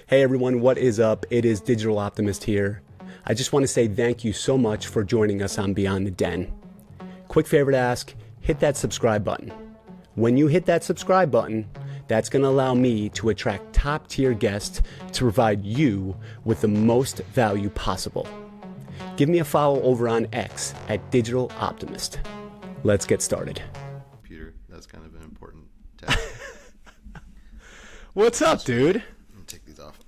Hey everyone, what is up? It is Digital Optimist here. I just want to say thank you so much for joining us on Beyond the Den. Quick favor to ask, hit that subscribe button. When you hit that subscribe button, that's going to allow me to attract top tier guests to provide you with the most value possible. Give me a follow over on X at Digital Optimist. Let's get started. Computer, that's kind of an important task. What's up, dude? I'm gonna take these off.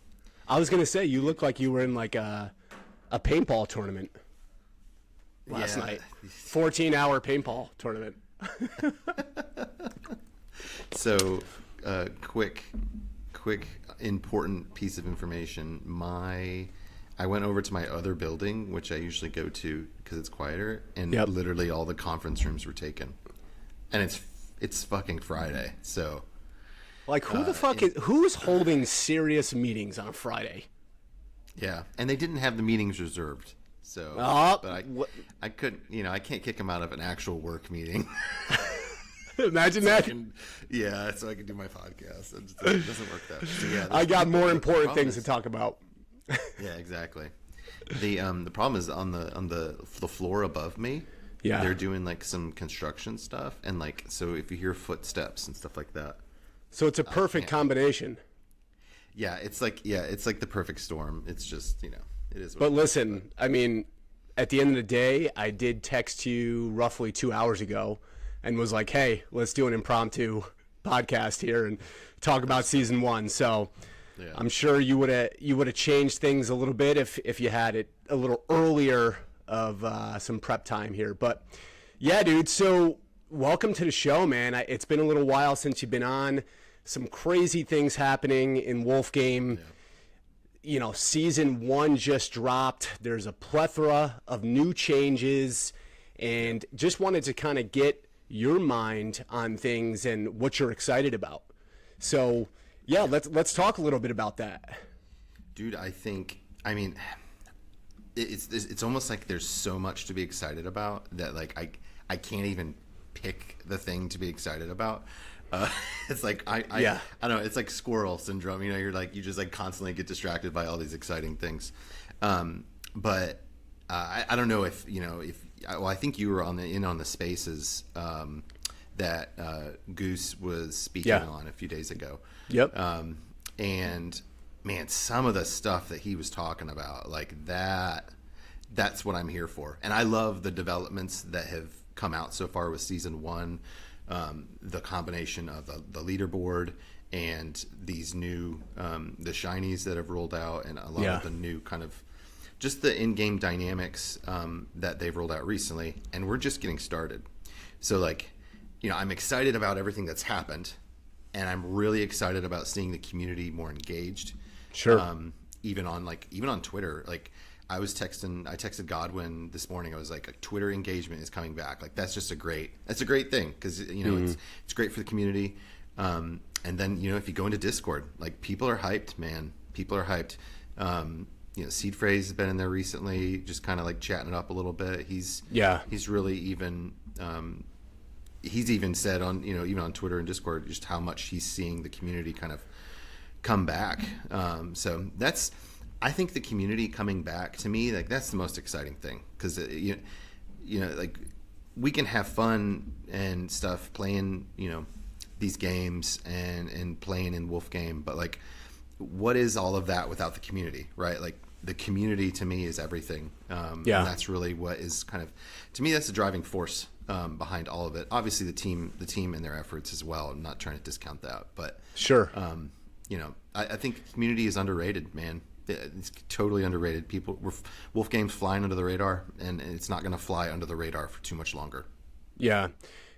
I was going to say, you look like you were in like a paintball tournament last night. 14-hour paintball tournament. So, quick, important piece of information. I went over to my other building, which I usually go to because it's quieter, and literally all the conference rooms were taken. And it's fucking Friday, so. Like, who's holding serious meetings on a Friday? Yeah, and they didn't have the meetings reserved, so. But I couldn't, I can't kick them out of an actual work meeting. Imagine that. So I can do my podcast. It doesn't work that way. So yeah, I got more important things to talk about. Yeah, exactly. The problem is on the floor above me. Yeah, they're doing like some construction stuff, and like so if you hear footsteps and stuff like that. So it's a perfect combination. Yeah, it's like the perfect storm. It's just it is. But listen, I mean, at the end of the day, I did text you roughly 2 hours ago, and was like, "Hey, let's do an impromptu podcast here and talk about season 1." So. Yeah. I'm sure you would have changed things a little bit if you had it a little earlier of some prep time here. But yeah, dude. So welcome to the show, man. It's been a little while since you've been on. Some crazy things happening in Wolf Game. Yeah. Season 1 just dropped. There's a plethora of new changes, and just wanted to kind of get your mind on things and what you're excited about. So. Yeah, let's talk a little bit about that. Dude, it's almost like there's so much to be excited about that like I can't even pick the thing to be excited about. It's like I don't know, it's like squirrel syndrome, you're like you just like constantly get distracted by all these exciting things. But I don't know if I think you were on the spaces that Goose was speaking on a few days ago. Yep. And man, some of the stuff that he was talking about, like that's what I'm here for. And I love the developments that have come out so far with season 1, the combination of the leaderboard and these new, the shinies that have rolled out, and a lot of the new kind of just the in-game dynamics, that they've rolled out recently. And we're just getting started. So like, I'm excited about everything that's happened, and I'm really excited about seeing the community more engaged. Sure. Even on Twitter, like I texted Godwin this morning. I was like, Twitter engagement is coming back. Like that's a great thing because it's great for the community. And then if you go into Discord, like people are hyped, man. People are hyped. Seed Phrase has been in there recently, just kind of like chatting it up a little bit. He's really even. He's even said on even on Twitter and Discord just how much he's seeing the community kind of come back. So I think the community coming back, to me, like that's the most exciting thing, because like we can have fun and stuff playing these games and playing in Wolf Game, but like what is all of that without the community, right? Like the community to me is everything. And that's really what is kind of, to me, that's the driving force behind all of it. Obviously the team and their efforts as well. I'm not trying to discount that, but sure. I think community is underrated, man. It's totally underrated. Wolf Game's flying under the radar, and it's not going to fly under the radar for too much longer. Yeah.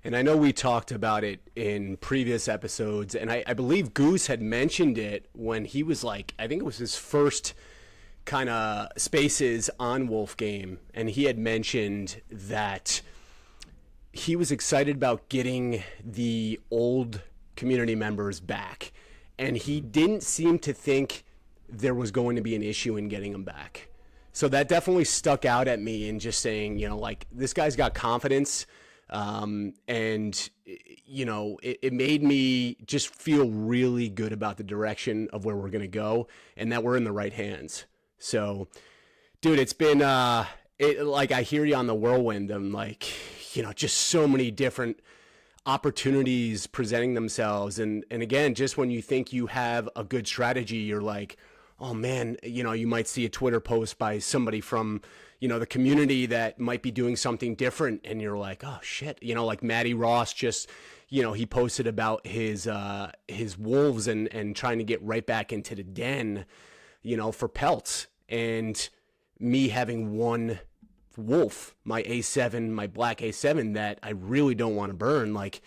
And I know we talked about it in previous episodes, and I believe Goose had mentioned it when he was like, I think it was his first kind of spaces on Wolf Game, and he had mentioned that he was excited about getting the old community members back, and he didn't seem to think there was going to be an issue in getting them back. So that definitely stuck out at me in just saying, like, this guy's got confidence. And it made me just feel really good about the direction of where we're going to go and that we're in the right hands. So, dude, it's been, like, I hear you on the whirlwind. I'm like, just so many different opportunities presenting themselves. And again, just when you think you have a good strategy, you're like, oh man, you might see a Twitter post by somebody from, the community that might be doing something different. And you're like, oh shit, like Matty Ross just, he posted about his wolves and trying to get right back into the den, for pelts. And me having one wolf, my A7, my black A7 that I really don't want to burn. Like,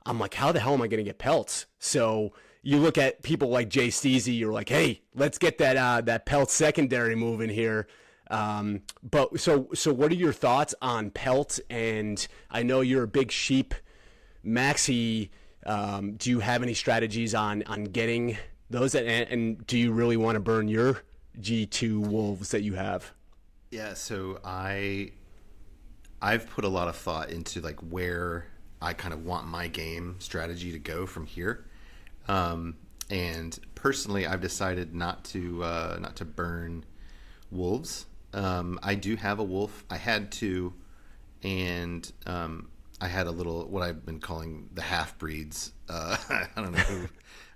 I'm like, how the hell am I going to get pelts? So you look at people like Jay Steezy, you're like, hey, let's get that pelt secondary moving here. But so what are your thoughts on pelt? And I know you're a big sheep maxi. Do you have any strategies on getting those? And do you really want to burn your G2 wolves that you have? Yeah, so I've put a lot of thought into like where I kind of want my game strategy to go from here. And personally, I've decided not to burn wolves. I do have a wolf. I had two, and I had a little what I've been calling the half breeds. I don't know who.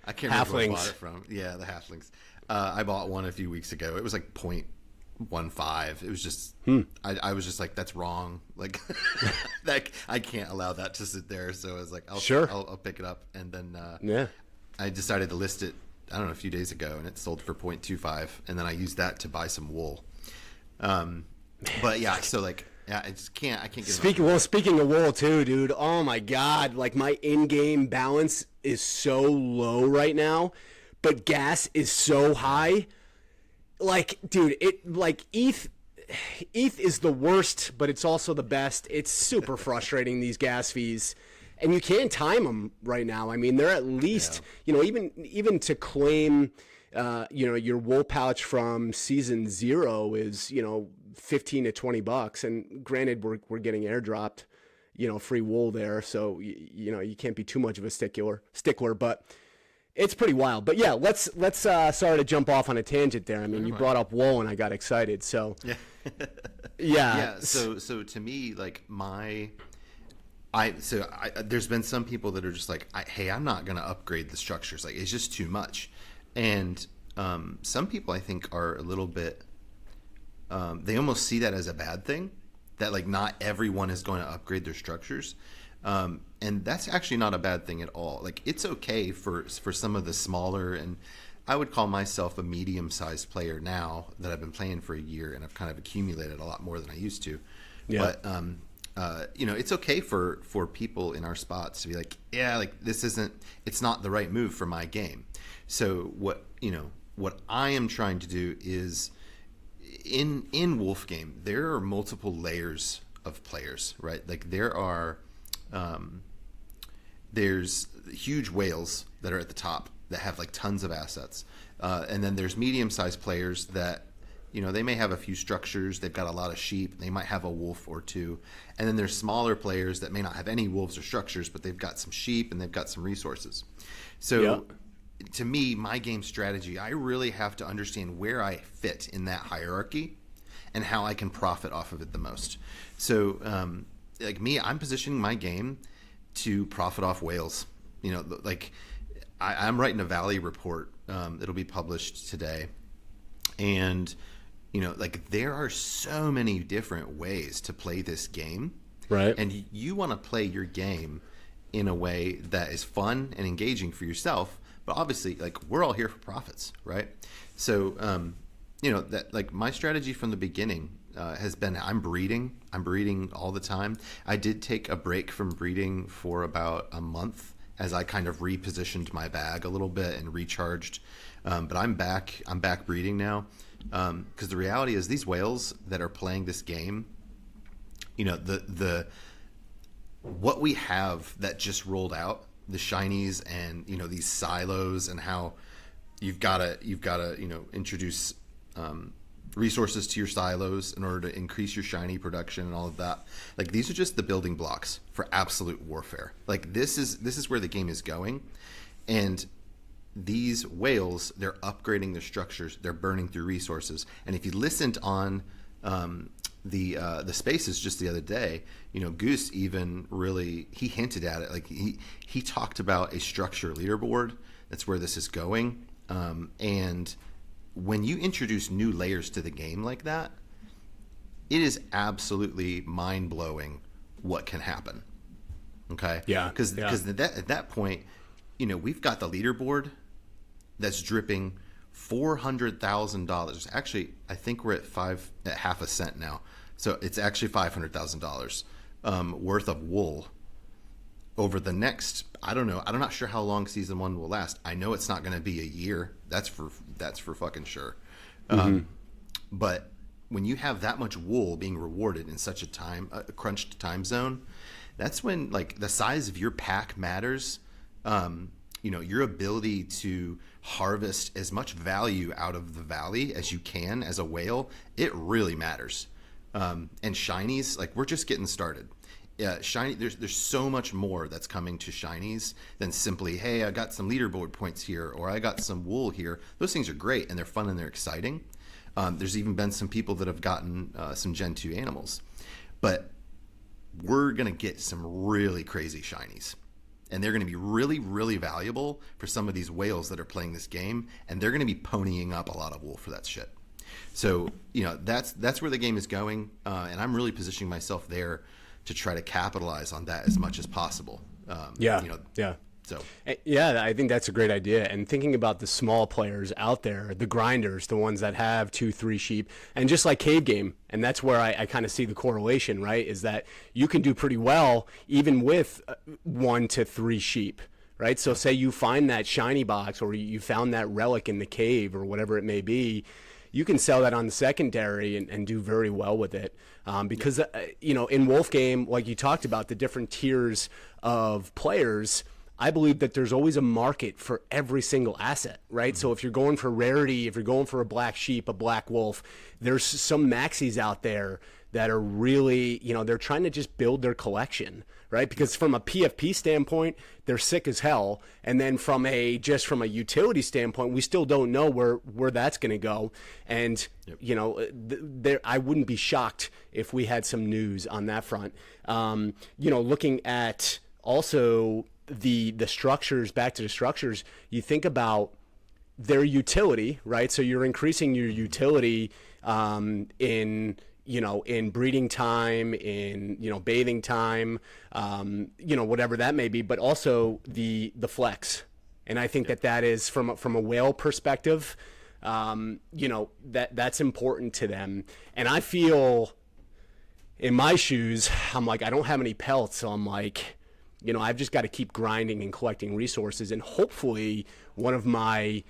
I can't remember who I bought it from. Yeah, the halflings. I bought one a few weeks ago. It was like 0.15. It was just I was just like, that's wrong. Like that I can't allow that to sit there. So I was like, I'll pick it up, and then I decided to list it. I don't know, a few days ago, and it sold for 0.25, and then I used that to buy some wool. But yeah, so like, yeah, I can't get speaking of wool too, dude. Oh my God. Like, my in-game balance is so low right now, but gas is so high. Like, dude, ETH is the worst, but it's also the best. It's super frustrating, these gas fees. And you can't time them right now. I mean, they're at least, even to claim, your wool pouch from season 0 is, $15 to $20. And granted, we're getting airdropped, free wool there. So, you can't be too much of a stickler, but it's pretty wild. But yeah, let's sorry to jump off on a tangent there. I mean, you brought up wool and I got excited. So yeah. So to me, like there's been some people that are just like, hey, I'm not going to upgrade the structures. Like, it's just too much. And some people, I think, are a little bit, they almost see that as a bad thing, that like not everyone is going to upgrade their structures. And that's actually not a bad thing at all. Like, it's okay for some of the smaller, and I would call myself a medium-sized player now that I've been playing for a year, and I've kind of accumulated a lot more than I used to. Yeah. But it's okay for people in our spots to be like, yeah, like it's not the right move for my game. So what I am trying to do is in Wolf game, there are multiple layers of players, right? Like there's huge whales that are at the top that have like tons of assets. And then there's medium-sized players that, they may have a few structures. They've got a lot of sheep. They might have a wolf or two. And then there's smaller players that may not have any wolves or structures, but they've got some sheep and they've got some resources. So to me, my game strategy, I really have to understand where I fit in that hierarchy and how I can profit off of it the most. So like me, I'm positioning my game to profit off whales. Like I'm writing a Valley report. It'll be published today. And like there are so many different ways to play this game. Right. And you want to play your game in a way that is fun and engaging for yourself. But obviously, like, we're all here for profits, right? So, that like my strategy from the beginning has been I'm breeding all the time. I did take a break from breeding for about a month as I kind of repositioned my bag a little bit and recharged. But I'm back breeding now. Because the reality is these whales that are playing this game, the what we have that just rolled out, the shinies and these silos, and how you've got to introduce resources to your silos in order to increase your shiny production and all of that. Like, these are just the building blocks for absolute warfare. Like, this is where the game is going. And these whales, they're upgrading their structures, they're burning through resources. And if you listened on the spaces just the other day, you know, Goose even really, he hinted at it. Like, he talked about a structure leaderboard. That's where this is going. And when you introduce new layers to the game like that, it is absolutely mind-blowing what can happen. Okay? Yeah. Because at that point, you know, we've got the leaderboard that's dripping $400,000. Actually, I think we're at half a cent now. So it's actually $500,000 worth of wool over the next, I don't know. I'm not sure how long season 1 will last. I know it's not going to be a year. That's for fucking sure. But when you have that much wool being rewarded in such a crunched time zone, that's when, like, the size of your pack matters. You know, your ability to harvest as much value out of the valley as you can as a whale, it really matters. And shinies, like, we're just getting started. Yeah, shiny. There's so much more that's coming to shinies than simply, hey, I got some leaderboard points here, or I got some wool here. Those things are great and they're fun and they're exciting. There's even been some people that have gotten some Gen 2 animals, but we're gonna get some really crazy shinies, and they're gonna be really, really valuable for some of these whales that are playing this game, and they're gonna be ponying up a lot of wool for that shit. So, you know, that's where the game is going, and I'm really positioning myself there to try to capitalize on that as much as possible. You know, so yeah, I think that's a great idea. And thinking about the small players out there, the grinders, the ones that have 2-3 sheep, and just like cave game, and that's where I kind of see the correlation, right? Is that you can do pretty well even with 1 to 3 sheep, right? So say you find that shiny box, or you found that relic in the cave, or whatever it may be, you can sell that on the secondary and do very well with it. Because, you know, in Wolf game, like you talked about, the different tiers of players, I believe that there's always a market for every single asset, right? Mm-hmm. So if you're going for rarity, if you're going for a black sheep, a black wolf, there's some maxis out there that are really, you know, they're trying to just build their collection, right? Because from a PFP standpoint, they're sick as hell. And then from a utility standpoint, we still don't know where that's going to go. And, you know, I wouldn't be shocked if we had some news on that front. You know, looking at also the structures, back to the structures, you think about their utility, right? So you're increasing your utility in, you know, in breeding time, in, you know, bathing time, you know, whatever that may be, but also the flex. And I think that is from a whale perspective, you know, that's important to them. And I feel in my shoes, I'm like, I don't have any pelts. So I'm like, you know, I've just got to keep grinding and collecting resources. And hopefully one of my,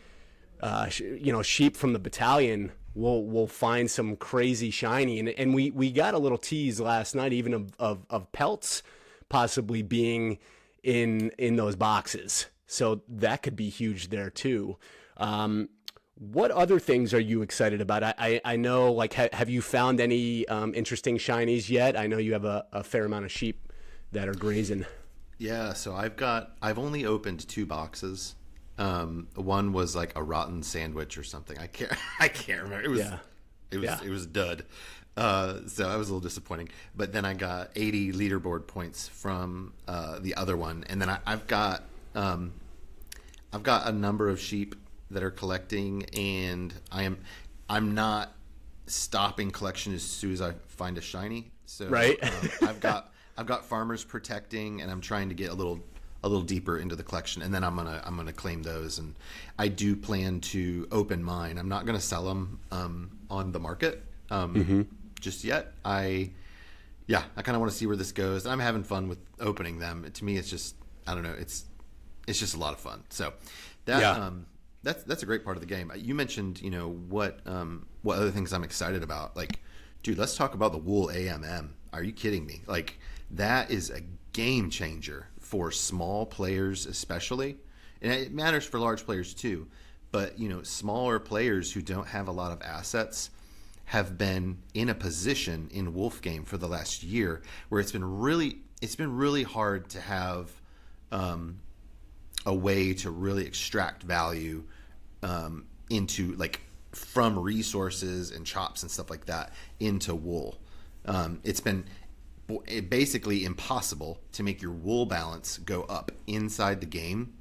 you know, sheep from the battalion we'll find some crazy shiny, and we got a little tease last night even of pelts possibly being in those boxes, so that could be huge there too. What other things are you excited about? I know, like, have you found any interesting shinies yet? I know you have a fair amount of sheep that are grazing. Yeah, so I've only opened 2 boxes. One was like a rotten sandwich or something. I can't remember. It was dud. So I was a little disappointing. But then I got 80 leaderboard points from the other one, and then I've got a number of sheep that are collecting, and I'm not stopping collection as soon as I find a shiny. So right. I've got farmers protecting, and I'm trying to get a little deeper into the collection, and then I'm gonna claim those. And I do plan to open mine. I'm not gonna sell them on the market just yet. I kind of want to see where this goes. I'm having fun with opening them. To me, it's just, I don't know, it's just a lot of fun. So that's a great part of the game. You mentioned, you know, what other things I'm excited about. Like, dude, let's talk about the Wool AMM. Are you kidding me? Like, that is a game changer for small players especially, and it matters for large players too. But, you know, smaller players who don't have a lot of assets, have been in a position in Wolf Game for the last year where it's been really hard to have a way to really extract value into like from resources and chops and stuff like that into Wool. It's been basically impossible to make your Wool balance go up inside the game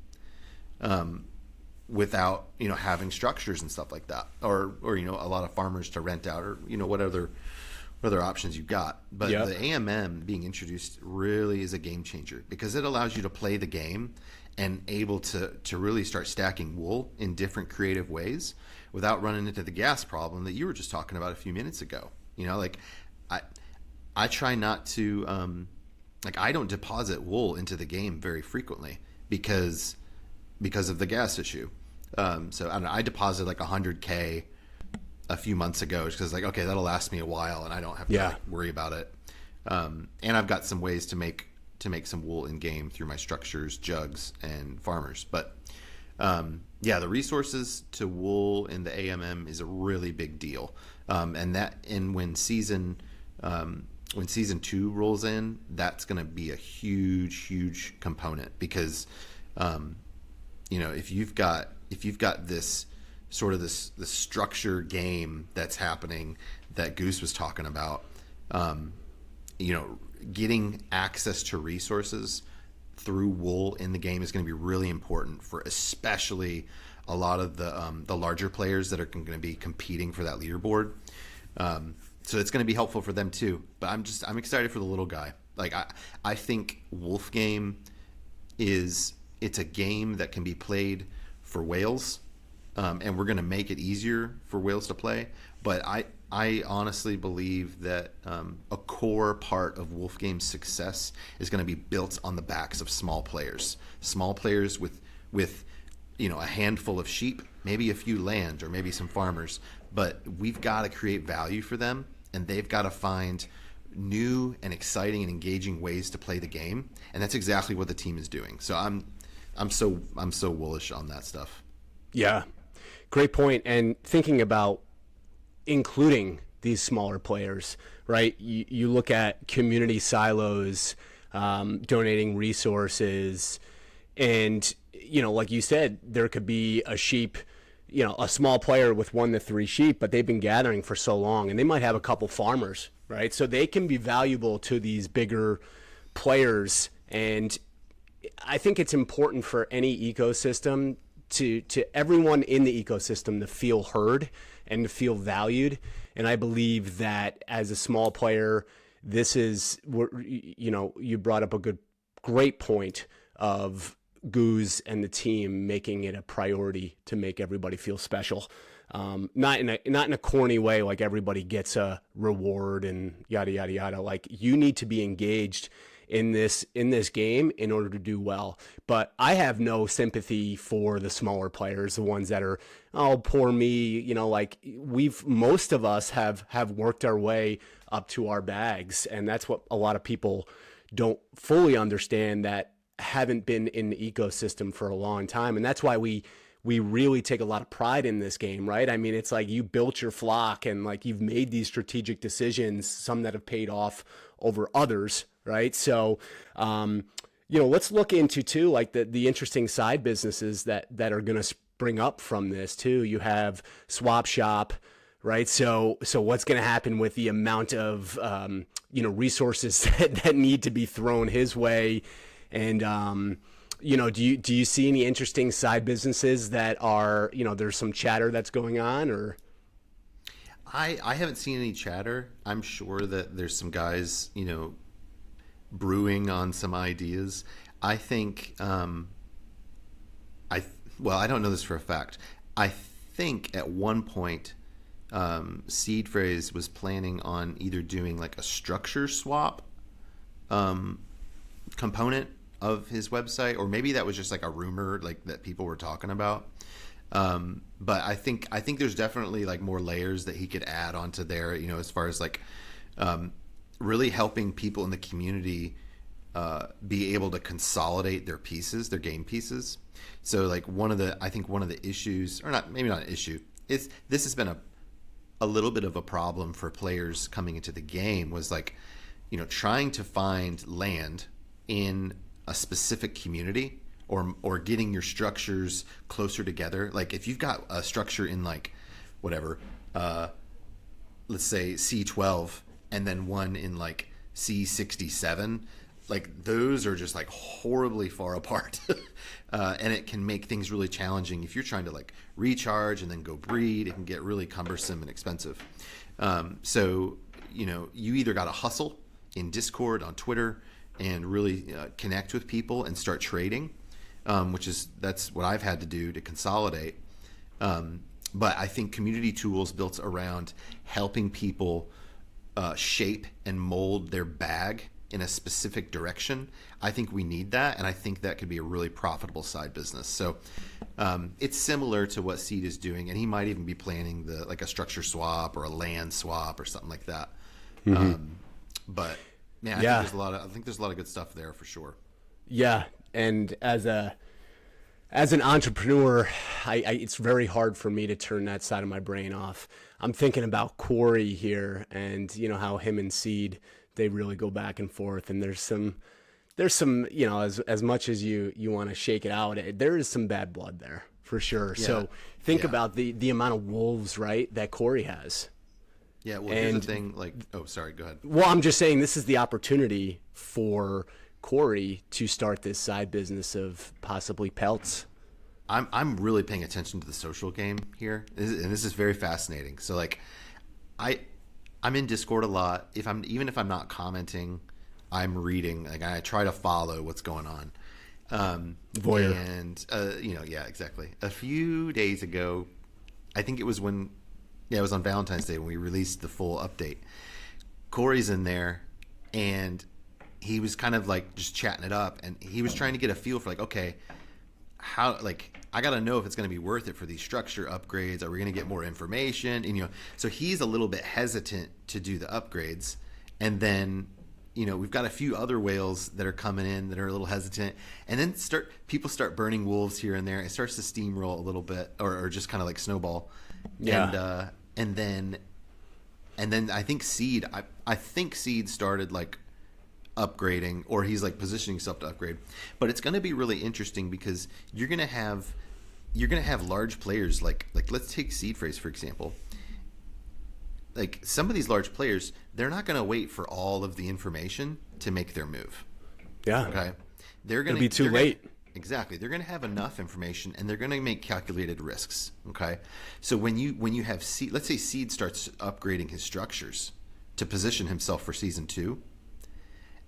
without having structures and stuff like that, or a lot of farmers to rent out, or what other options you've got. But the AMM being introduced really is a game changer because it allows you to play the game and able to really start stacking wool in different creative ways without running into the gas problem that you were just talking about a few minutes ago. Like I try not to I don't deposit wool into the game very frequently because of the gas issue. So I don't know, I deposited like 100K a few months ago just because okay, that'll last me a while and I don't have to worry about it. And I've got some ways to make some wool in game through my structures, jugs, and farmers. But the resources to wool in the AMM is a really big deal. And when season 2 rolls in, that's going to be a huge component because if you've got this sort of this structure game that's happening that Goose was talking about, getting access to resources through wool in the game is going to be really important for especially a lot of the larger players that are going to be competing for that leaderboard. So it's going to be helpful for them too. But I'm excited for the little guy. Like I think Wolf Game it's a game that can be played for whales, and we're going to make it easier for whales to play. But I honestly believe that a core part of Wolf Game's success is going to be built on the backs of small players with a handful of sheep, maybe a few land, or maybe some farmers. But we've got to create value for them, and they've got to find new and exciting and engaging ways to play the game, and that's exactly what the team is doing. So I'm so bullish on that stuff. Yeah, great point. And thinking about including these smaller players, right? You look at community silos, donating resources, and like you said, there could be a sheep, a small player with 1 to 3 sheep, but they've been gathering for so long, and they might have a couple farmers, right? So they can be valuable to these bigger players. And I think it's important for any ecosystem to everyone in the ecosystem to feel heard and to feel valued. And I believe that as a small player, this is, you brought up a great point of Goose and the team making it a priority to make everybody feel special. Not in a corny way, like everybody gets a reward and yada, yada, yada. Like you need to be engaged in this game in order to do well. But I have no sympathy for the smaller players, the ones that are, oh, poor me, like most of us have worked our way up to our bags. And that's what a lot of people don't fully understand that haven't been in the ecosystem for a long time. And that's why we really take a lot of pride in this game, right? I mean, it's like you built your flock and like you've made these strategic decisions, some that have paid off over others, right? So, let's look into too, like the interesting side businesses that are going to spring up from this too. You have Swap Shop, right? So what's going to happen with the amount of, resources that need to be thrown his way? And, do you see any interesting side businesses that are, there's some chatter that's going on, or? I haven't seen any chatter. I'm sure that there's some guys, brewing on some ideas. I think, I don't know this for a fact. I think at one point, Seed Phrase was planning on either doing like a structure swap component of his website, or maybe that was just like a rumor like that people were talking about. But I think there's definitely like more layers that he could add onto there, as far as like really helping people in the community be able to consolidate their game pieces. So like one of the issues, or not, maybe not an issue, this has been a little bit of a problem for players coming into the game was like, trying to find land in a specific community or getting your structures closer together. Like if you've got a structure in like whatever, let's say C12 and then one in like C67, like those are just like horribly far apart. And it can make things really challenging. If you're trying to like recharge and then go breed, it can get really cumbersome and expensive. So, you either got to hustle in Discord, on Twitter, and really connect with people and start trading, that's what I've had to do to consolidate. But I think community tools built around helping people shape and mold their bag in a specific direction, I think we need that, and I think that could be a really profitable side business. So it's similar to what Seed is doing, and he might even be planning like a structure swap or a land swap or something like that. But man, I think there's a lot of good stuff there for sure. Yeah, and as an entrepreneur, it's very hard for me to turn that side of my brain off. I'm thinking about Corey here, and how him and Seed, they really go back and forth, and there's some as much as you want to shake it out, there is some bad blood there for sure. Yeah. So think about the amount of wolves, right, that Corey has. Yeah, well, here's the thing, sorry, go ahead. Well, I'm just saying this is the opportunity for Corey to start this side business of possibly pelts. I'm really paying attention to the social game here, and this is very fascinating. So like, I'm in Discord a lot. Even if I'm not commenting, I'm reading. Like I try to follow what's going on. Voyeur. And yeah, exactly. A few days ago, I think it was it was on Valentine's Day when we released the full update. Corey's in there, and he was kind of like just chatting it up, and he was trying to get a feel for like, okay, how, like, I got to know if it's going to be worth it for these structure upgrades. Are we going to get more information? And, so he's a little bit hesitant to do the upgrades. And then, we've got a few other whales that are coming in that are a little hesitant. And then people start burning wolves here and there. It starts to steamroll a little bit, or just kind of like snowball. Yeah. And then I think Seed, I think Seed started like upgrading, or he's like positioning himself to upgrade. But it's going to be really interesting because you're going to have large players like let's take Seed Phrase for example. Like some of these large players, they're not going to wait for all of the information to make their move. Yeah. Okay. They're going to be too late. Exactly. They're going to have enough information, and they're going to make calculated risks. Okay. So when you have Seed, let's say Seed starts upgrading his structures to position himself for season 2.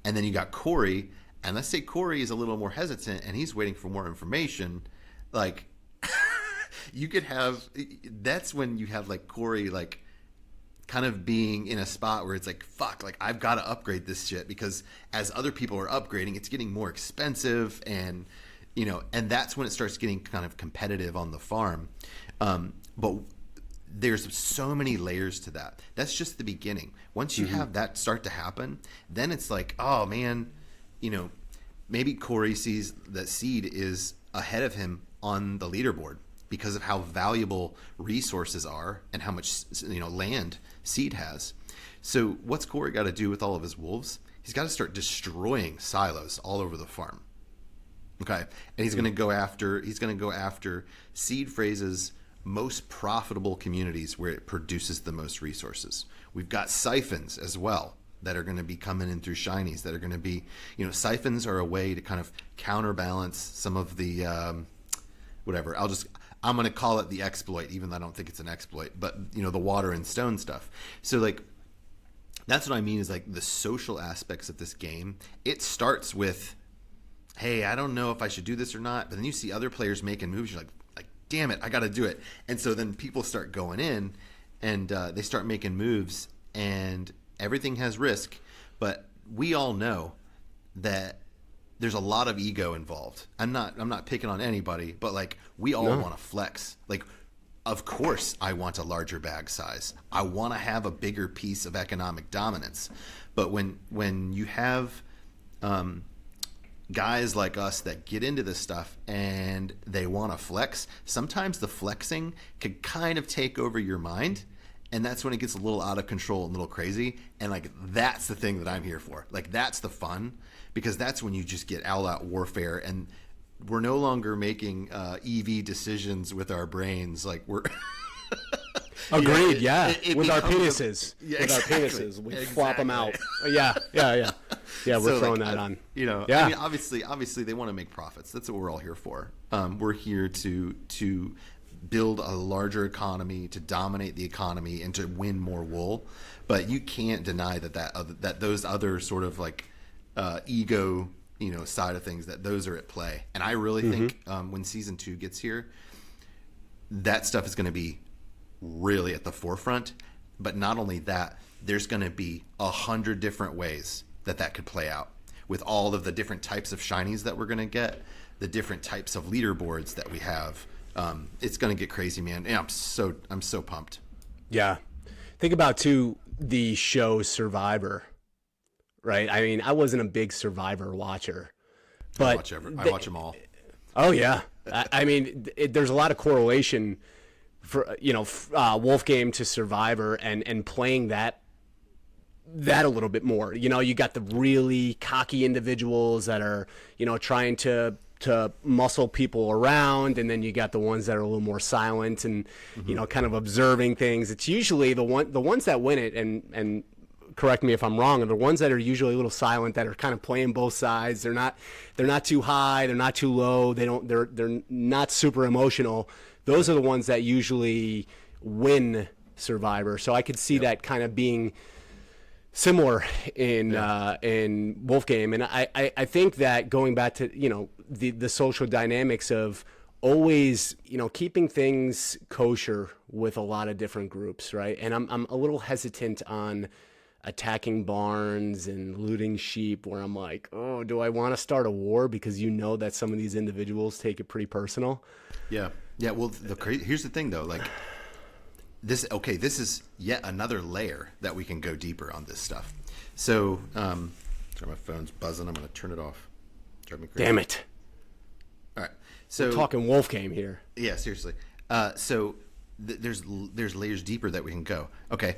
And then you got Corey, and let's say Corey is a little more hesitant and he's waiting for more information. Like you could have, that's when you have like Corey, like kind of being in a spot where it's like, fuck, like I've got to upgrade this shit because as other people are upgrading, it's getting more expensive. And, and that's when it starts getting kind of competitive on the farm. But there's so many layers to that. That's just the beginning. Once you have that start to happen, then it's like, oh man, maybe Corey sees that Seed is ahead of him on the leaderboard because of how valuable resources are and how much land Seed has. So what's Corey got to do with all of his wolves? He's got to start destroying silos all over the farm. Okay, and he's going to go after Seed Phrases most profitable communities where it produces the most resources. We've got siphons as well that are going to be coming in through shinies that are going to be, siphons are a way to kind of counterbalance some of the whatever. I'm going to call it the exploit, even though I don't think it's an exploit, but the water and stone stuff. So like that's what I mean is like the social aspects of this game. It starts with, hey, I don't know if I should do this or not, but then you see other players making moves, you're like damn it, I got to do it. And so then people start going in and they start making moves, and everything has risk. But we all know that there's a lot of ego involved. I'm not picking on anybody, but like we all want to flex. Like, of course I want a larger bag size. I want to have a bigger piece of economic dominance. But when you have guys like us that get into this stuff and they want to flex, sometimes the flexing could kind of take over your mind, And that's when it gets a little out of control and a little crazy. And like, that's the thing that I'm here for. Like, that's the fun, because that's when you just get all out warfare, and we're no longer making EV decisions with our brains. Like, we're agreed. It with our becomes penises. Yeah, with exactly. our penises, we flop them out. Yeah. We're So, throwing like, that on. You know, Yeah. I mean, obviously, they want to make profits. That's what we're all here for. We're here to build a larger economy, to dominate the economy, and to win more wool. But you can't deny that those other sort of like ego, side of things, that those are at play. And I really think when season 2 gets here, that stuff is going to be really at the forefront. But not only that, there's going to be 100 different ways that could play out, with all of the different types of shinies that we're going to get, the different types of leaderboards that we have. It's going to get crazy, man. And I'm so pumped. Yeah. Think about too the show Survivor, right? I mean, I wasn't a big Survivor watcher, but I watch them all. Oh yeah. I mean, there's a lot of correlation for, Wolf Game to Survivor, and playing that a little bit more. You got the really cocky individuals that are, trying to muscle people around, and then you got the ones that are a little more silent and kind of observing things. It's usually the ones that win it, and correct me if I'm wrong, are the ones that are usually a little silent, that are kind of playing both sides. They're not too high, they're not too low, they're not super emotional. Those are the ones that usually win Survivor. So I could see that kind of being similar in Wolf Game. And I think that going back to the social dynamics of always keeping things kosher with a lot of different groups, right? And I'm a little hesitant on attacking barns and looting sheep, where I'm like, oh, do I want to start a war? Because that some of these individuals take it pretty personal. Yeah. Well, here's the thing though, like, this is yet another layer that we can go deeper on this stuff. So, sorry, my phone's buzzing. I'm going to turn it off. Drive me crazy. Damn it. All right. So we're talking Wolf Game here. Yeah, seriously. So there's layers deeper that we can go. Okay.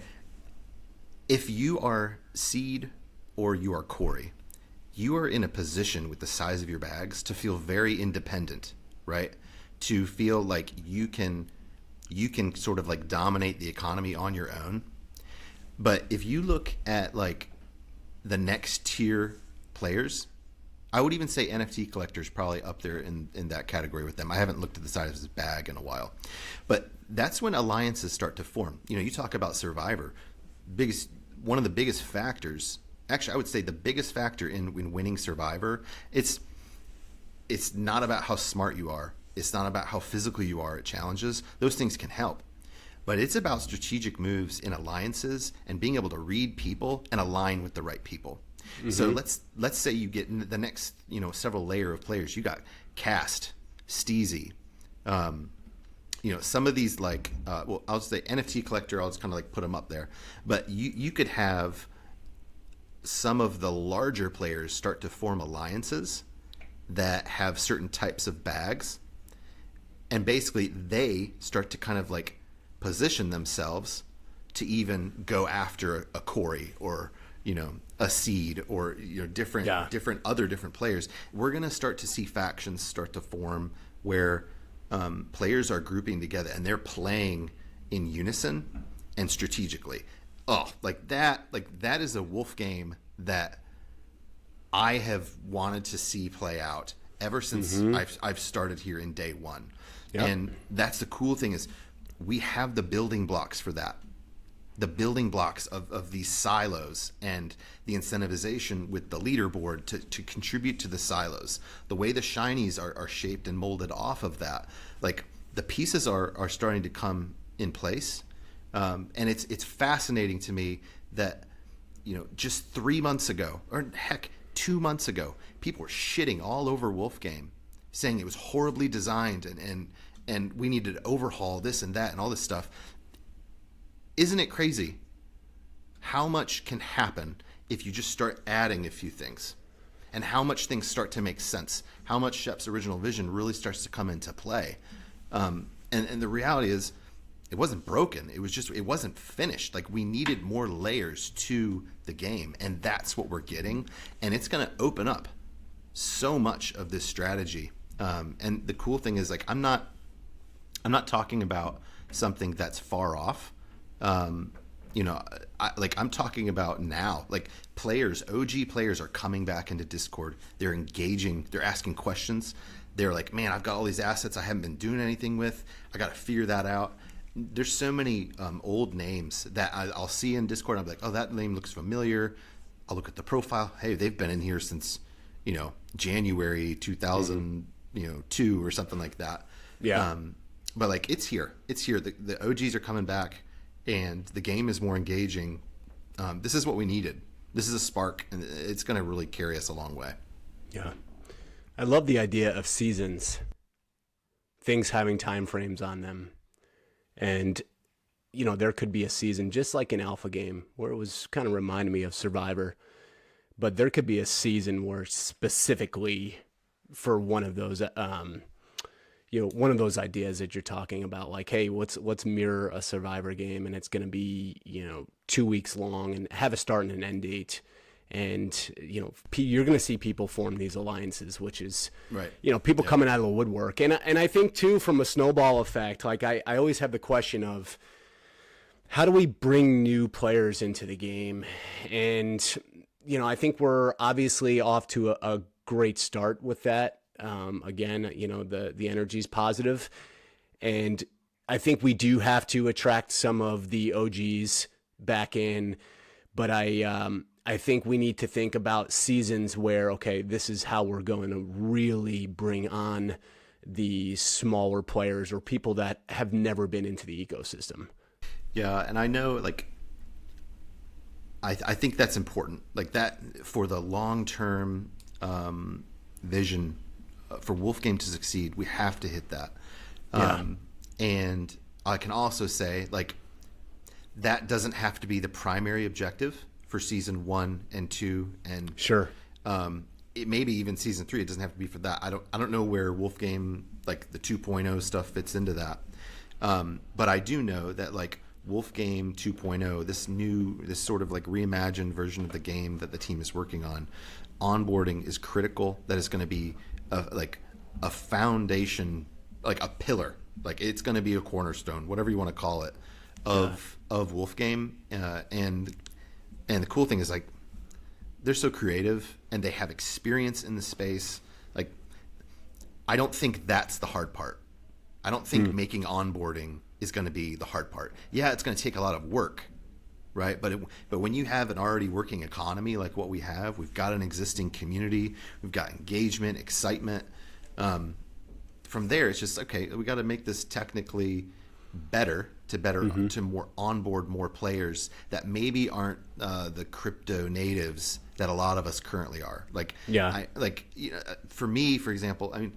If you are seed or you are Corey, you are in a position with the size of your bags to feel very independent, right? To feel like you can sort of like dominate the economy on your own. But if you look at like the next tier players, I would even say NFT collectors probably up there in that category with them. I haven't looked at the size of his bag in a while. But that's when alliances start to form. You talk about Survivor. One of the biggest factors, actually I would say the biggest factor in winning Survivor, it's not about how smart you are. It's not about how physical you are at challenges. Those things can help. But it's about strategic moves in alliances and being able to read people and align with the right people. Mm-hmm. So let's say you get in the next, several layer of players. You got Cast, Steezy, some of these like, I'll say NFT collector, I'll just kind of like put them up there. But you could have some of the larger players start to form alliances that have certain types of bags. And basically they start to kind of like position themselves to even go after a Corey or, a seed or, different players. We're going to start to see factions start to form where players are grouping together and they're playing in unison and strategically. Oh, that is a Wolf Game that I have wanted to see play out ever since I've started here in day one. Yep. And that's the cool thing, is we have the building blocks for that. The building blocks of these silos and the incentivization with the leaderboard to contribute to the silos. The way the shinies are shaped and molded off of that. Like, the pieces are starting to come in place. And it's fascinating to me that, just 3 months ago, or heck, 2 months ago, people were shitting all over Wolf Game, saying it was horribly designed and we needed to overhaul this and that and all this stuff. Isn't it crazy how much can happen if you just start adding a few things, and how much things start to make sense, how much Shep's original vision really starts to come into play? And the reality is, it wasn't broken. It was just, it wasn't finished. Like, we needed more layers to the game, and that's what we're getting. And it's going to open up so much of this strategy. And the cool thing is, like, I'm not talking about something that's far off. You know, I'm talking about now. Like, players, OG players are coming back into Discord. They're engaging. They're asking questions. They're like, man, I've got all these assets I haven't been doing anything with. I got to figure that out. There's so many old names that I'll see in Discord. I'll be like, oh, that name looks familiar. I'll look at the profile. Hey, they've been in here since, you know, January 2002 or something like that. Yeah. But like, it's here. It's here. The OGs are coming back, and the game is more engaging. This is what we needed. This is a spark, and it's going to really carry us a long way. Yeah. I love the idea of seasons, things having time frames on them. And, you know, there could be a season just like an alpha game where it was kind of reminding me of Survivor, but there could be a season where specifically for one of those, you know, one of those ideas that you're talking about, like, hey, let's mirror a Survivor game, and it's going to be, you know, 2 weeks long and have a start and an end date. And, you know, you're going to see people form these alliances, which is, right, you know, people coming out of the woodwork. And I think, too, from a snowball effect, like I always have the question of how do we bring new players into the game? And, you know, I think we're obviously off to a great start with that. Again, you know, the energy's positive. And I think we do have to attract some of the OGs back in. But I think we need to think about seasons where, okay, this is how we're going to really bring on the smaller players or people that have never been into the ecosystem. Yeah, and I know, like, I think that's important. Like, that for the long-term vision for Wolf Game to succeed, we have to hit that. Yeah. And I can also say, like, that doesn't have to be the primary objective for season 1 and 2, and sure, it maybe even season 3. It doesn't have to be for that. I don't know where Wolf Game, like the 2.0 stuff, fits into that. But I do know that, like, Wolf Game 2.0, this sort of like reimagined version of the game that the team is working on, onboarding is critical. That is going to be a foundation, like a pillar, like it's going to be a cornerstone, whatever you want to call it, of Wolf Game. And the cool thing is, like, they're so creative and they have experience in the space. Like, I don't think that's the hard part. I don't think making onboarding is going to be the hard part. Yeah, it's going to take a lot of work, right? But when you have an already working economy like what we have, we've got an existing community, we've got engagement, excitement. From there, it's just, okay, we got to make this technically better to more onboard more players that maybe aren't the crypto natives that a lot of us currently are. Like, yeah, you know, for me, for example, I mean,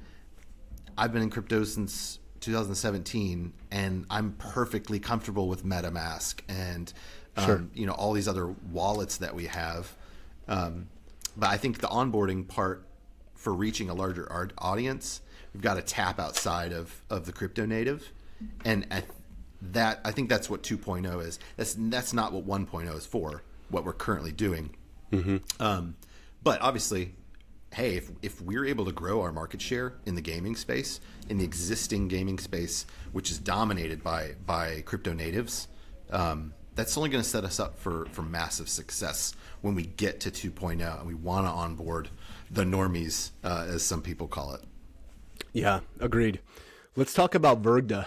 I've been in crypto since 2017, and I'm perfectly comfortable with MetaMask and sure, you know, all these other wallets that we have. But I think the onboarding part for reaching a larger audience, we've got to tap outside of the crypto native. And I think that's what 2.0 is. That's not what 1.0 is for, what we're currently doing. But obviously, hey, if we're able to grow our market share in the gaming space, in the existing gaming space, which is dominated by crypto natives, that's only going to set us up for massive success when we get to 2.0 and we want to onboard the normies, as some people call it. Yeah, agreed. Let's talk about VRGDA.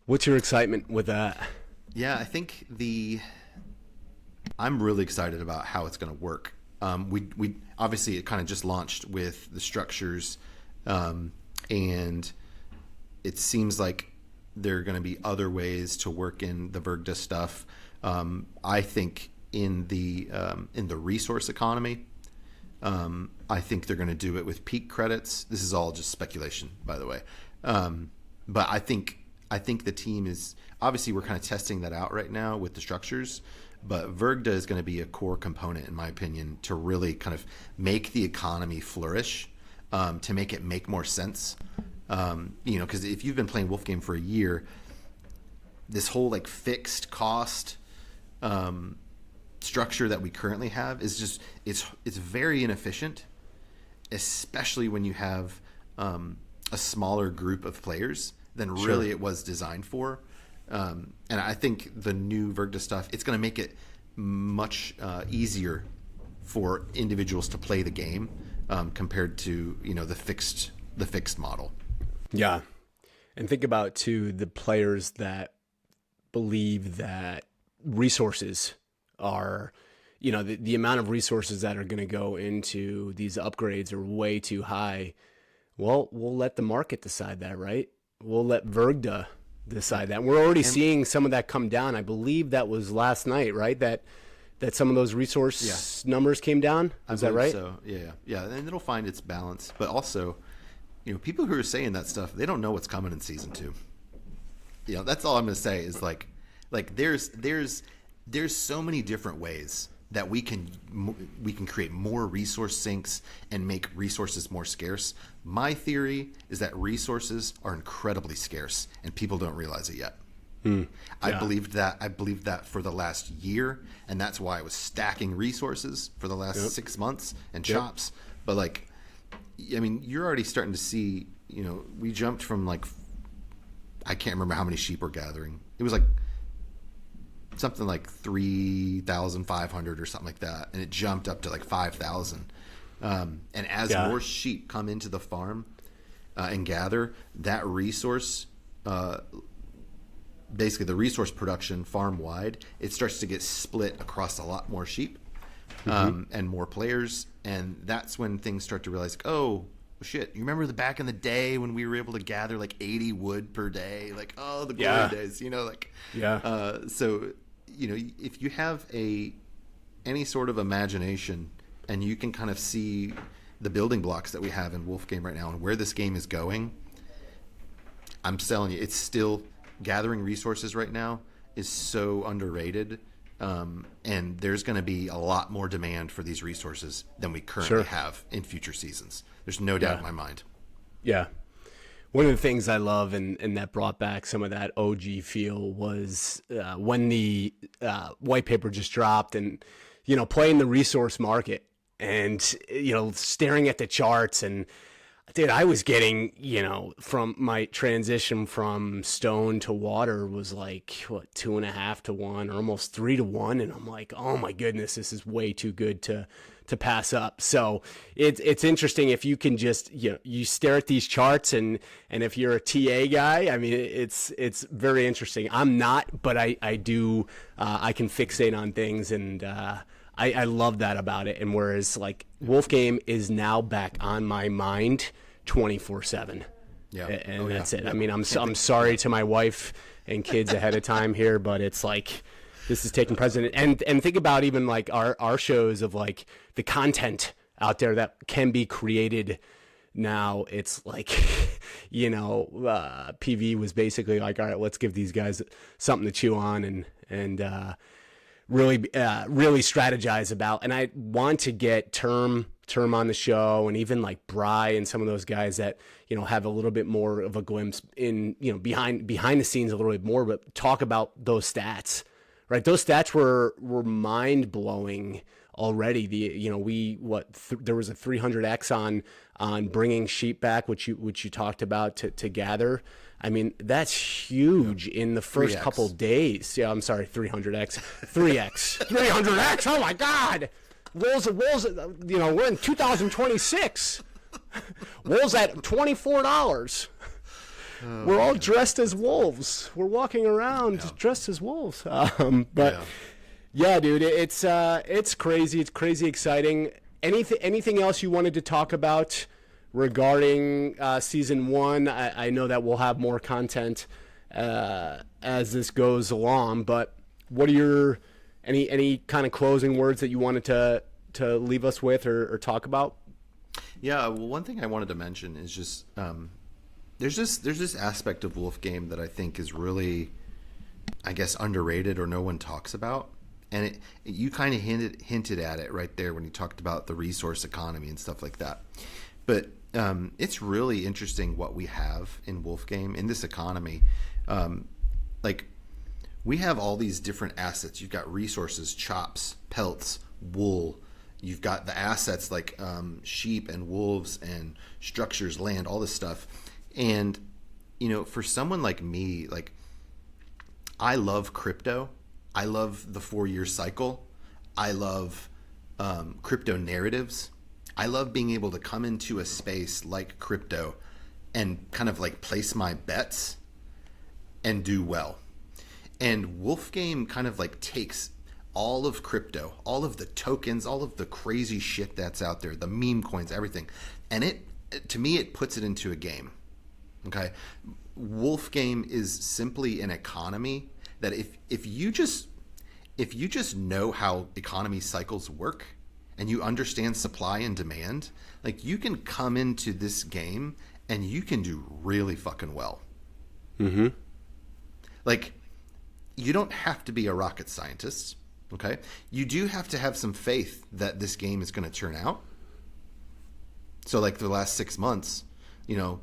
What's your excitement with that? Yeah, I think I'm really excited about how it's going to work. We obviously, it kind of just launched with the structures, and it seems like there are going to be other ways to work in the VRGDA stuff. I think in the resource economy, I think they're going to do it with peak credits. This is all just speculation, by the way. But I think the team is, obviously we're kind of testing that out right now with the structures, but VRGDA is going to be a core component, in my opinion, to really kind of make the economy flourish, to make it make more sense. Because if you've been playing Wolf Game for a year, this whole like fixed cost structure that we currently have is just it's very inefficient, especially when you have a smaller group of players than really it was designed for. And I think the new VRGDA stuff, it's going to make it much easier for individuals to play the game compared to the fixed model. Yeah, and think about too the players that believe that resources are, the amount of resources that are going to go into these upgrades are way too high. Well, we'll let the market decide that, right? We'll let VRGDA decide that. We're already seeing some of that come down. I believe that was last night, right? That some of those resource numbers came down. Is that right? So yeah, and it'll find its balance. But also, people who are saying that stuff, they don't know what's coming in season 2. That's all I'm going to say is like there's so many different ways that we can create more resource sinks and make resources more scarce. My theory is that resources are incredibly scarce and people don't realize it yet. I believed that for the last year, and that's why I was stacking resources for the last 6 months and chops. But you're already starting to see, we jumped from I can't remember how many sheep we're gathering. It was something like 3,500 or something like that, and it jumped up to 5,000. And as more sheep come into the farm and gather, that resource, basically the resource production farm wide, it starts to get split across a lot more sheep and more players, and that's when things start to realize, oh shit, you remember the back in the day when we were able to gather 80 wood per day, the glory days, so if you have any sort of imagination and you can kind of see the building blocks that we have in Wolf Game right now and where this game is going, I'm telling you, it's still gathering resources right now is so underrated. And there's going to be a lot more demand for these resources than we currently have in future seasons. There's no doubt in my mind. Yeah. One of the things I love and that brought back some of that OG feel was when the white paper just dropped and, playing the resource market and, staring at the charts. And dude, I was getting, from my transition from stone to water was 2.5 to 1 or almost 3 to 1. And I'm like, oh my goodness, this is way too good to pass up. So it's interesting if you can just, you stare at these charts and if you're a TA guy, I mean, it's very interesting. I'm not, but I do, I can fixate on things and, I love that about it. And whereas Wolf Game is now back on my mind 24/7. Yeah. And that's it. I mean, I'm sorry to my wife and kids ahead of time here, but it's this is taking precedent. And think about even our shows of the content out there that can be created now. It's PV was basically all right, let's give these guys something to chew on and really strategize about. And I want to get Term on the show, and even Bry and some of those guys that have a little bit more of a glimpse in behind the scenes a little bit more, but talk about those stats. Right, those stats were mind blowing already. There was a 300x on bringing sheep back, which you talked about to gather. I mean, that's huge in the first 3X. Couple days. Yeah, I'm sorry, 300x, 3x, 300x. Oh my God, Wool's. We're in 2026. Wool's at $24. We're all dressed as wolves. We're walking around dressed as wolves. Yeah, dude, it's crazy. It's crazy exciting. Anything else you wanted to talk about regarding season 1? I know that we'll have more content as this goes along, but what are your any kind of closing words that you wanted to leave us with or talk about? Yeah, well, one thing I wanted to mention is just there's this aspect of Wolf Game that I think is really, I guess, underrated or no one talks about. And you kind of hinted at it right there when you talked about the resource economy and stuff like that. But it's really interesting what we have in Wolf Game in this economy. Like we have all these different assets. You've got resources, chops, pelts, wool. You've got the assets like sheep and wolves and structures, land, all this stuff. And, you know, for someone like me, like I love crypto. I love the 4-year cycle. I love crypto narratives. I love being able to come into a space like crypto and kind of like place my bets and do well. And Wolf Game kind of like takes all of crypto, all of the tokens, all of the crazy shit that's out there, the meme coins, everything. And it, to me, it puts it into a game. Okay. Wolf Game is simply an economy that if you just know how economy cycles work and you understand supply and demand, like you can come into this game and you can do really fucking well. Mm-hmm. Like you don't have to be a rocket scientist. Okay. You do have to have some faith that this game is going to turn out. So like for the last 6 months, you know,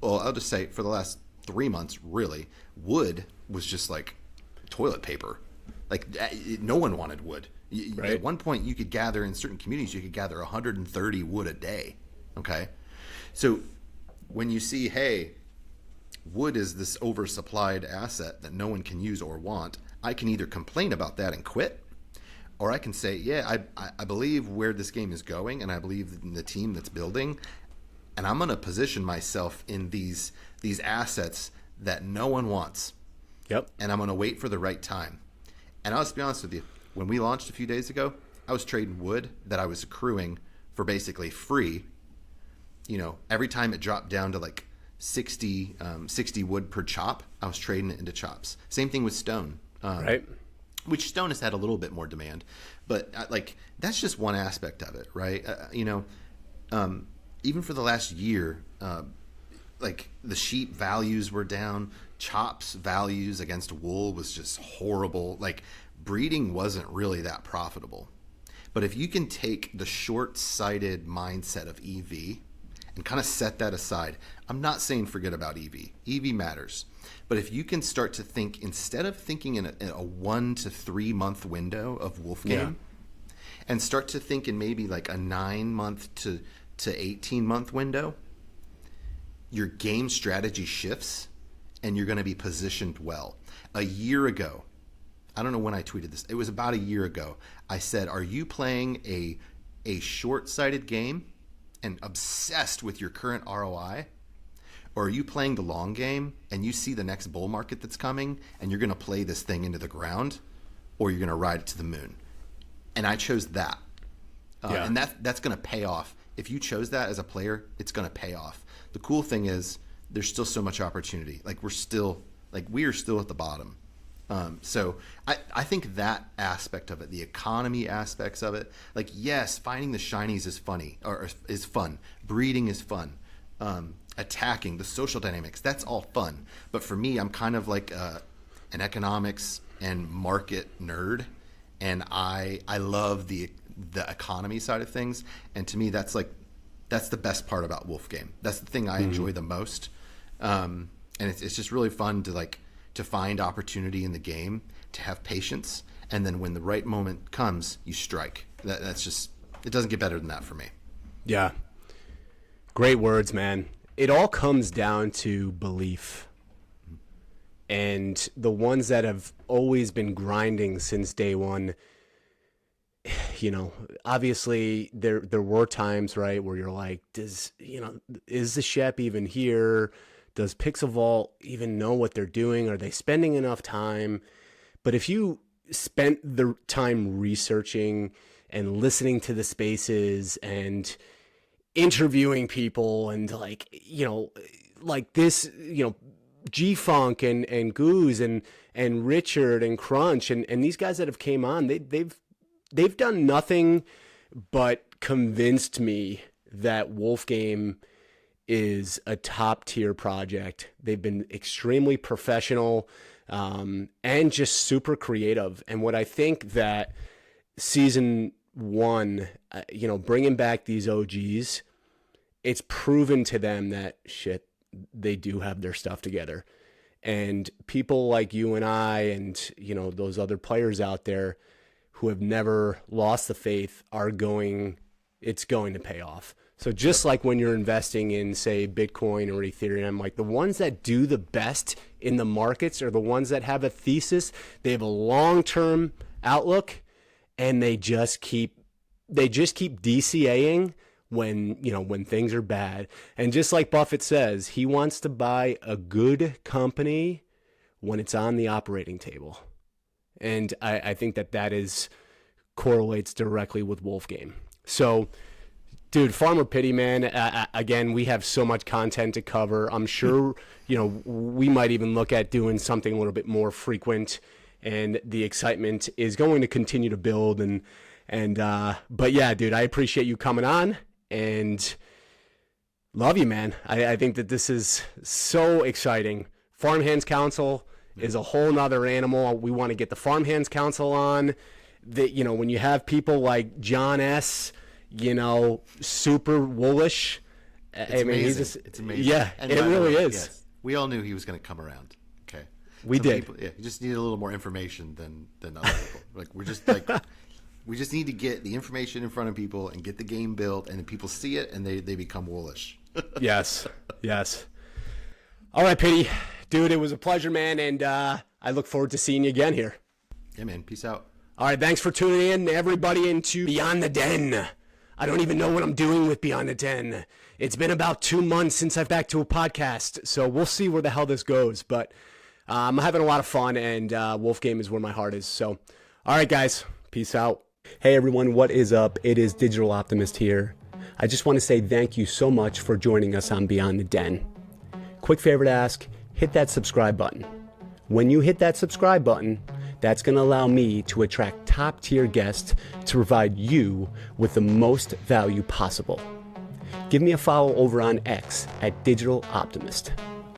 well, I'll just say for the last 3 months, really, wood was just like toilet paper. Like no one wanted wood. Right. At one point you could gather in certain communities, you could gather 130 wood a day. Okay. So when you see, hey, wood is this oversupplied asset that no one can use or want, I can either complain about that and quit, or I can say, yeah, I believe where this game is going, and I believe in the team that's building, and I'm going to position myself in these assets that no one wants. Yep. And I'm going to wait for the right time. And I'll just be honest with you, when we launched a few days ago, I was trading wood that I was accruing for basically free. You know, every time it dropped down to like 60 wood per chop, I was trading it into chops. Same thing with stone. Right. Which stone has had a little bit more demand, but like that's just one aspect of it, right? You know, even for the last year, like the sheep values were down, chops values against wool was just horrible. Like breeding wasn't really that profitable. But if you can take the short-sighted mindset of EV and kind of set that aside, I'm not saying forget about EV. EV matters. But if you can start to think, instead of thinking in a 1 to 3 month window of Wolf Game, and start to think in maybe like a 9 month to 18 month window, your game strategy shifts and you're going to be positioned well. A year ago, I don't know when I tweeted this, it was about a year ago, I said, are you playing a short-sighted game and obsessed with your current ROI? Or are you playing the long game and you see the next bull market that's coming and you're going to play this thing into the ground, or you're going to ride it to the moon? And I chose that. And that's going to pay off. If you chose that as a player, it's going to pay off. The cool thing is there's still so much opportunity. Like we are still at the bottom. So I think that aspect of it, the economy aspects of it, like, yes, finding the shinies is funny or is fun. Breeding is fun. Attacking, the social dynamics, that's all fun. But for me, I'm kind of like an economics and market nerd, and I love the economy side of things. And to me, that's the best part about Wolf Game. That's the thing I enjoy the most. And it's just really fun to find opportunity in the game, to have patience, and then when the right moment comes, you strike. That's just, it doesn't get better than that for me. Yeah. Great words, man. It all comes down to belief. And the ones that have always been grinding since day one, you know, obviously there were times, right, where you're like, is the Shep even here? Does Pixel Vault even know what they're doing? Are they spending enough time? But if you spent the time researching and listening to the spaces and interviewing people and this, G-Funk and Goose and Richard and Crunch and these guys that have came on, they've done nothing but convinced me that Wolf Game is a top tier project. They've been extremely professional and just super creative. And what I think that season one, bringing back these OGs it's proven to them that shit, they do have their stuff together. And people like you and I and, you know, those other players out there who have never lost the faith it's going to pay off. So just like when you're investing in, say, Bitcoin or Ethereum, like the ones that do the best in the markets are the ones that have a thesis, they have a long-term outlook, and they just keep DCAing when things are bad. And just like Buffett says, he wants to buy a good company when it's on the operating table. And I think that correlates directly with Wolfgame. So, dude, Farmer Piddy, man, again, we have so much content to cover. I'm sure, we might even look at doing something a little bit more frequent, and the excitement is going to continue to build. But yeah, dude, I appreciate you coming on and love you, man. I think that this is so exciting. Farmhands Council is a whole nother animal. We want to get the Farmhands Council on. When you have people like John S., super woolish. It's amazing. It's amazing. Yeah, and it really is. Yes, we all knew he was going to come around. Okay, we did. People, you just needed a little more information than other people. We just need to get the information in front of people and get the game built, and then people see it and they become woolish. Yes. All right, Piddy, dude, it was a pleasure, man, and I look forward to seeing you again here. Yeah, man. Peace out. All right, thanks for tuning in, everybody, into Beyond the Den. I don't even know what I'm doing with Beyond the Den. It's been about 2 months since I've back to a podcast, so we'll see where the hell this goes. But I'm having a lot of fun, and Wolfgame is where my heart is. So, all right, guys, peace out. Hey, everyone, what is up? It is Digital Optimist here. I just want to say thank you so much for joining us on Beyond the Den. Quick favor to ask, hit that subscribe button. When you hit that subscribe button, that's going to allow me to attract top-tier guests to provide you with the most value possible. Give me a follow over on X at Digital Optimist.